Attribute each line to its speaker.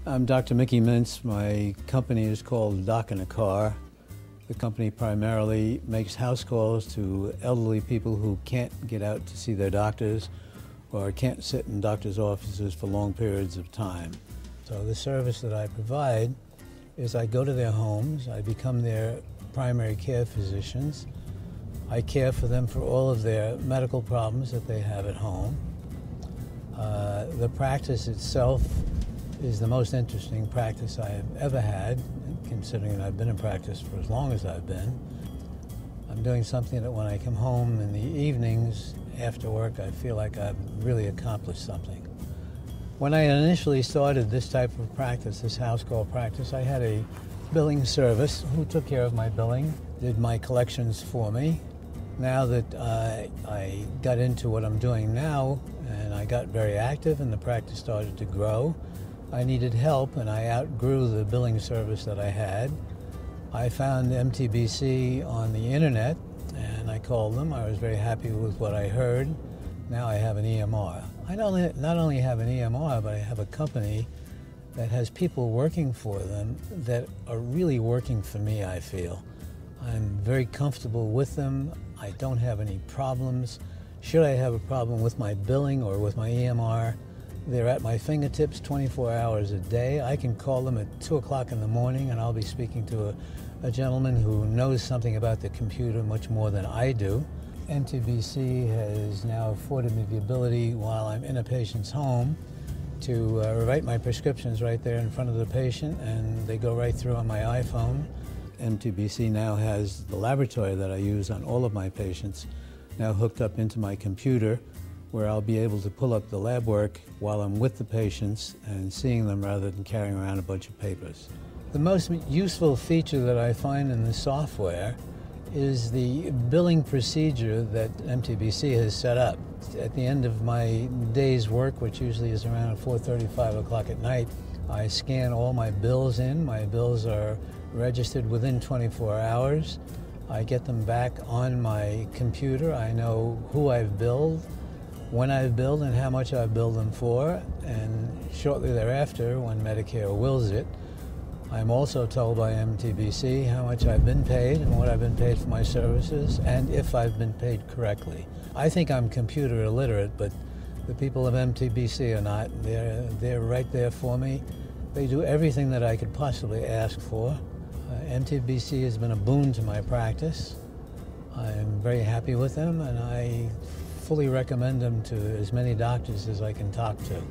Speaker 1: I'm Dr. Mickey Mintz. My company is called Doc in a Car. The company primarily makes house calls to elderly people who can't get out to see their doctors or can't sit in doctors' offices for long periods of time. So the service that I provide is I go to their homes, I become their primary care physicians. I care for them for all of their medical problems that they have at home. The practice itself is the most interesting practice I have ever had, considering I've been in practice for as long as I've been. I'm doing something that when I come home in the evenings after work, I feel like I've really accomplished something. When I initially started this type of practice, this house call practice, I had a billing service who took care of my billing, did my collections for me. Now that I got into what I'm doing now, and I got very active and the practice started to grow, I needed help and I outgrew the billing service that I had. I found MTBC on the internet and I called them. I was very happy with what I heard. Now I have an EMR. I not only have an EMR, but I have a company that has people working for them that are really working for me, I feel. I'm very comfortable with them. I don't have any problems. Should I have a problem with my billing or with my EMR, they're at my fingertips 24 hours a day. I can call them at 2 o'clock in the morning and I'll be speaking to a gentleman who knows something about the computer much more than I do. MTBC has now afforded me the ability, while I'm in a patient's home, to write my prescriptions right there in front of the patient, and they go right through on my iPhone. MTBC now has the laboratory that I use on all of my patients now hooked up into my computer, where I'll be able to pull up the lab work while I'm with the patients and seeing them rather than carrying around a bunch of papers. The most useful feature that I find in the software is the billing procedure that MTBC has set up. At the end of my day's work, which usually is around 4:30, 5 o'clock at night, I scan all my bills in. My bills are registered within 24 hours. I get them back on my computer. I know who I've billed, when I've billed, and how much I've billed them for. And shortly thereafter, when Medicare wills it, I'm also told by MTBC how much I've been paid and what I've been paid for my services, and if I've been paid correctly. I think I'm computer illiterate, but the people of MTBC are not. They're right there for me. They do everything that I could possibly ask for. MTBC has been a boon to my practice. I'm very happy with them, and I fully recommend them to as many doctors as I can talk to.